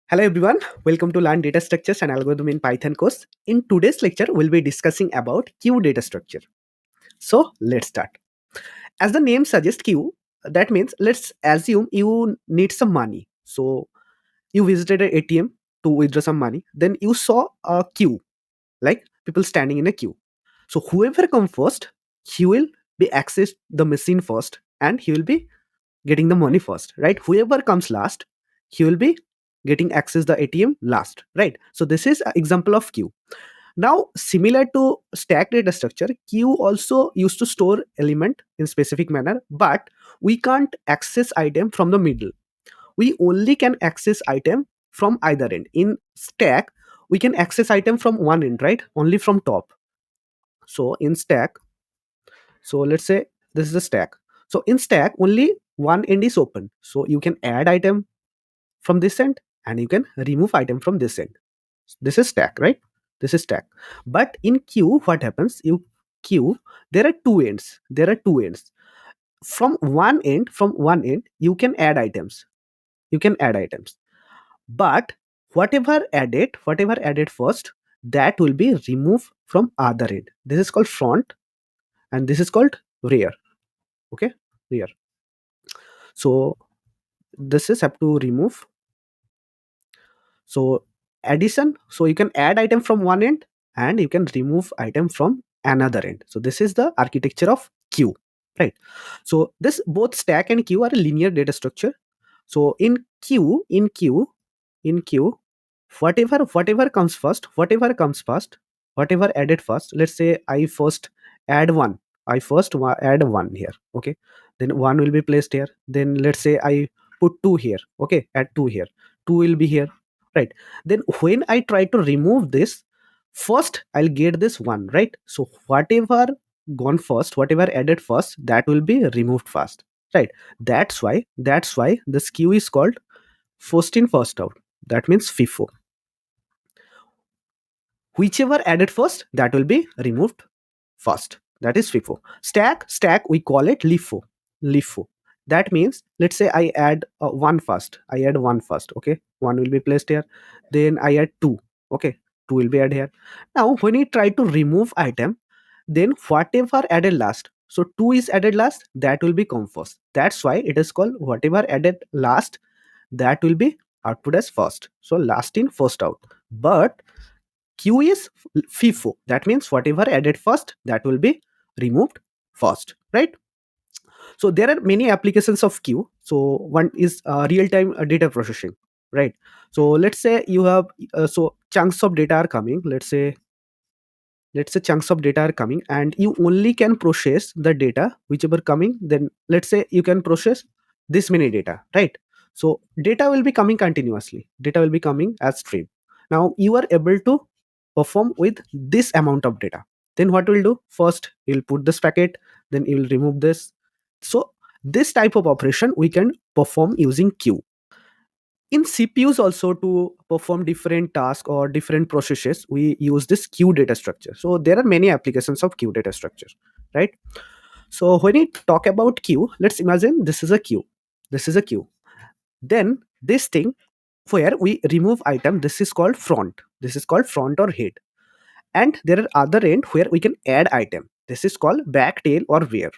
Hello everyone, welcome to Learn Data Structures and Algorithm in Python course. In today's lecture, we'll be discussing about queue data structure. So let's start. As the name suggests, queue, that means let's assume you need some money. So you visited an ATM to withdraw some money. Then you saw a queue, like people standing in a queue. So whoever comes first, he will be accessed the machine first and he will be getting the money first, right? Whoever comes last, he will be getting access the ATM last, right? So this is an example of queue. Now similar to stack data structure, queue also used to store element in specific manner, but we can't access item from the middle. We only can access item from either end. In stack, we can access item from one end, right? Only from top. So in stack, so let's say this is a stack. So in stack, only one end is open. So you can add item from this end and you can remove item from this end. This is stack, right? This is stack. But in queue, what happens? You queue, there are two ends. There are two ends. From one end, you can add items. You can add items. But whatever added first, that will be removed from other end. This is called front and this is called rear. Okay, rear. So this is have to remove. So addition, so you can add item from one end and you can remove item from another end. So this is the architecture of queue, right? So this both stack and queue are a linear data structure. So in queue, whatever comes first, whatever added first. Let's say I first add one. Add one here. Okay, then one will be placed here. Then let's say I put two here. Okay, add two here. Two will be here, right? Then when I try to remove this, first I'll get this one, right? So whatever gone first, whatever added first, that will be removed first, right? That's why this queue is called first in first out. That means FIFO. Whichever added first, that will be removed first. That is FIFO. Stack, we call it LIFO. That means, let's say I add one first. I add one first. Okay, one will be placed here. Then I add two. Okay, two will be added here. Now, when you try to remove item, then whatever added last. So two is added last. That will be come first. That's why it is called whatever added last. That will be output as first. So last in first out. But Q is FIFO. That means whatever added first, that will be removed first, right? So there are many applications of Q. So one is real-time data processing, right? So let's say you have so chunks of data are coming. Let's say chunks of data are coming, and you only can process the data whichever coming. Then let's say you can process this many data, right? So data will be coming continuously. Data will be coming as stream. Now you are able to perform with this amount of data. Then what will do? First you'll put this packet, then you'll remove this. So this type of operation we can perform using queue. In CPUs also, to perform different tasks or different processes, we use this queue data structure. So there are many applications of queue data structure, right? So when we talk about queue, let's imagine this is a queue. This is a queue. Then this thing where we remove item, this is called front. This is called front or head. And there are other end where we can add item. This is called back, tail or rear,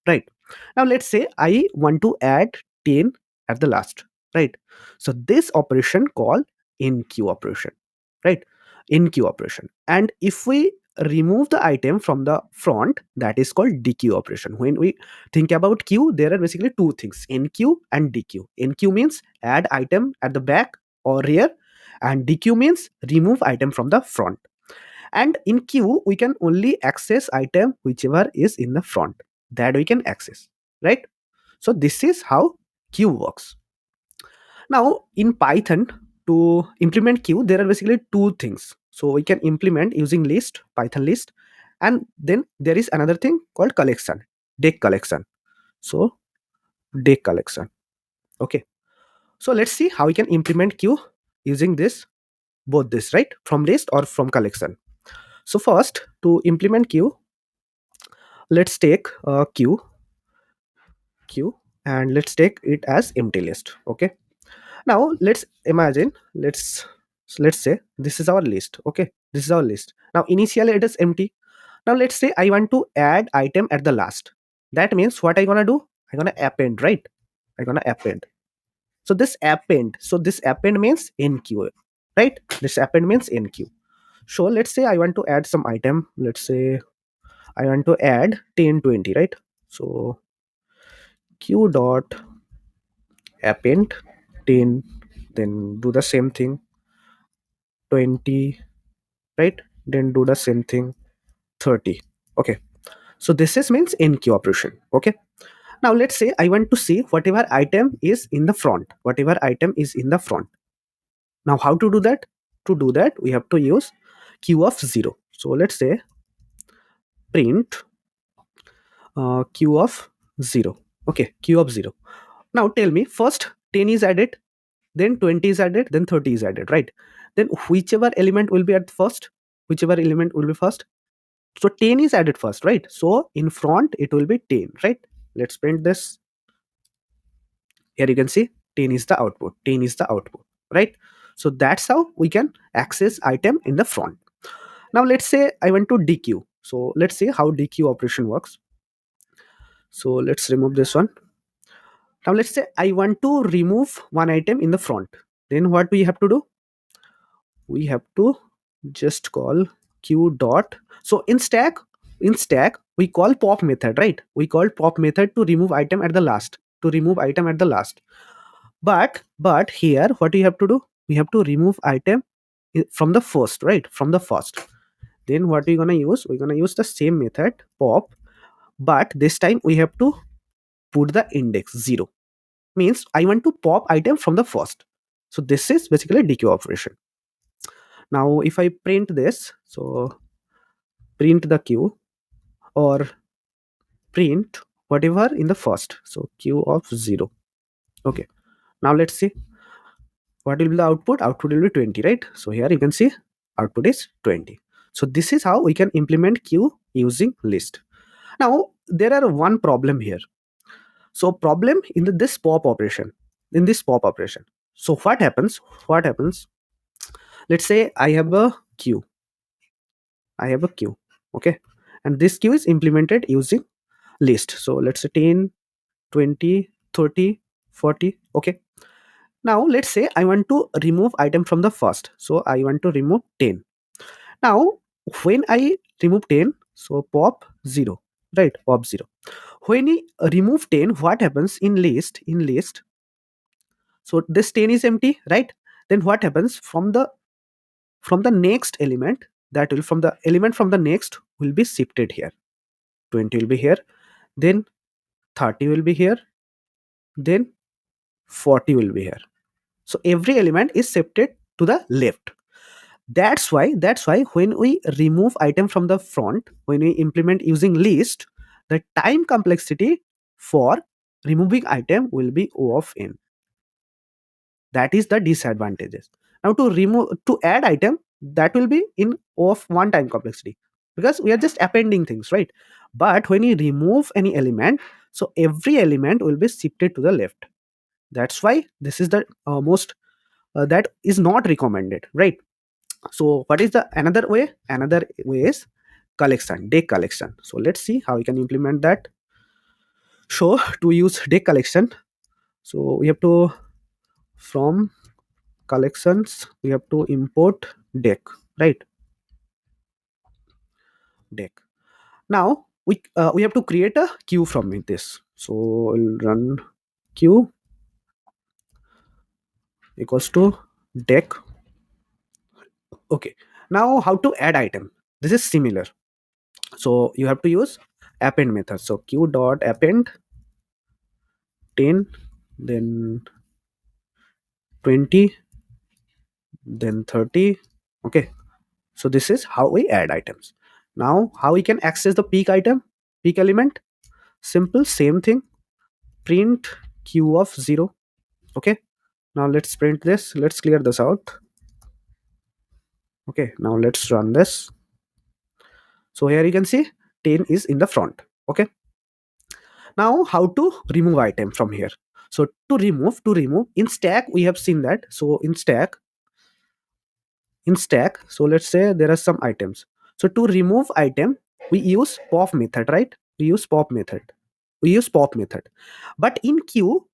right? Now let's say I want to add 10 at the last, right? So this operation called enqueue operation, right? Enqueue operation. And if we remove the item from the front, that is called dequeue operation. When we think about queue, there are basically two things: enqueue and dequeue. Enqueue means add item at the back or rear, and dequeue means remove item from the front. And in queue, we can only access item whichever is in the front, that we can access, right? So this is how queue works. Now in Python, to implement queue, there are basically two things. So we can implement using list, Python list, and then there is another thing called collection, deck collection. So deck collection. Okay, so let's see how we can implement queue using this, both this, right, from list or from collection. So first, to implement queue, let's take queue, and let's take it as empty list. Okay, Now let's imagine, let's say this is our list. Okay, this is our list. Now initially it is empty. Now let's say I want to add item at the last. That means what I gonna do? I gonna append, right? I gonna append. So this append means enqueue, right? This append means enqueue. So let's say I want to add some item. Let's say I want to add 10, 20, right? So queue dot append 10, then do the same thing 20, right? Then do the same thing 30. Okay. So this is means enqueue operation. Okay. Now let's say I want to see whatever item is in the front. Whatever item is in the front. Now how to do that? To do that, we have to use queue of 0. So let's say print queue of 0. Okay, queue of 0. Now tell me, first 10 is added, then 20 is added, then 30 is added, right? Then whichever element will be at first, whichever element will be first. So 10 is added first, right? So in front it will be 10, right? Let's print this. Here you can see 10 is the output, 10 is the output, right? So that's how we can access item in the front. Now let's say I want to dequeue. So let's see how dequeue operation works. So let's remove this one. Now let's say I want to remove one item in the front. Then what we have to do? We have to just call queue dot. So in stack we call pop method, right? We call pop method to remove item at the last. To remove item at the last. But here what we have to do? We have to remove item from the first, right? From the first. Then what we're gonna use? We're gonna use the same method pop, but this time we have to put the index 0. Means I want to pop item from the first. So this is basically dequeue operation. Now if I print this, so print the queue or print whatever in the first. So queue of 0. Okay. Now let's see what will be the output. Output will be 20, right? So here you can see output is 20. So this is how we can implement queue using list. Now there are one problem here. So problem in this pop operation. In this pop operation. So what happens? What happens? Let's say I have a queue. I have a queue. Okay. And this queue is implemented using list. So let's say 10, 20, 30, 40. Okay. Now let's say I want to remove item from the first. So I want to remove 10. Now when I remove 10, so pop 0. Right? Pop 0. When we remove 10, what happens in list? In list, so this 10 is empty, right? Then what happens from the next element, that will from the element from the next will be shifted here. 20 will be here, then 30 will be here, then 40 will be here. So every element is shifted to the left. That's why when we remove item from the front, when we implement using list, the time complexity for removing item will be O of n. That is the disadvantages. Now to add item, that will be in O of 1 time complexity, because we are just appending things, right? But when you remove any element, so every element will be shifted to the left. That's why this is the most that is not recommended, right? So what is the another way? Another way is collection, deck collection. So let's see how we can implement that. So to use deck collection, so we have to, from collections we have to import deck, right? Deck. Now we have to create a queue from this. So we'll run queue equals to deck. Okay. Now how to add item? This is similar. So you have to use append method. So queue dot append 10, then 20, then 30. Okay. So this is how we add items. Now how we can access the peak item, peak element? Simple, same thing. Print queue of 0. Okay. Now let's print this. Let's clear this out. Okay. Now let's run this. So here you can see 10 is in the front. Okay. Now how to remove item from here? So to remove in stack we have seen that. So in stack, so let's say there are some items. So to remove item we use pop method, right? We use pop method. But in queue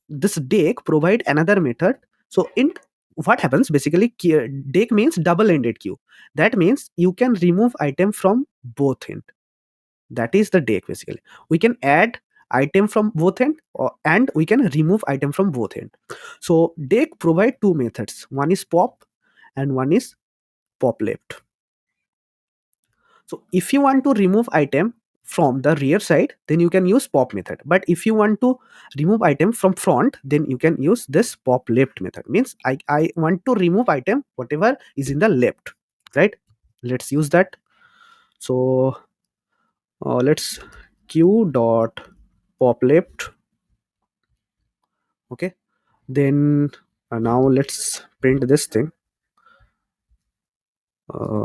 this dec provide another method. So in what happens basically, dec means double ended queue. That means you can remove item from both end. That is the dec basically. We can add item from both end, and we can remove item from both end. So dec provide two methods. One is pop and one is pop left. So if you want to remove item from the rear side, then you can use pop method. But if you want to remove item from front, then you can use this pop left method. Means I want to remove item whatever is in the left, right? Let's use that. So let's q dot pop left. Okay. Then now let's print this thing.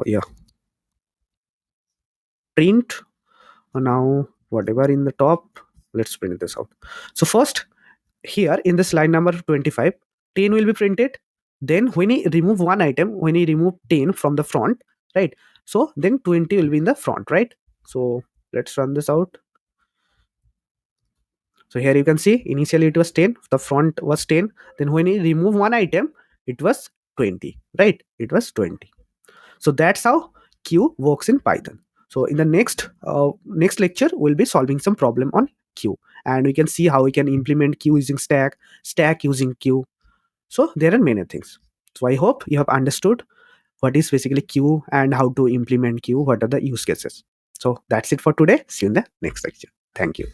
Yeah, print. Now whatever in the top, let's print this out. So first, here in this line number 25, 10 will be printed. Then when you remove one item, when you remove 10 from the front, right? So then 20 will be in the front, right? So let's run this out. So here you can see initially it was 10, the front was 10. Then when you remove one item, it was 20, right? It was 20. So that's how queue works in Python. So in the next lecture, we'll be solving some problem on queue, and we can see how we can implement queue using stack using queue. So there are many things. So I hope you have understood what is basically queue and how to implement queue, what are the use cases. So that's it for today. See you in the next lecture. Thank you.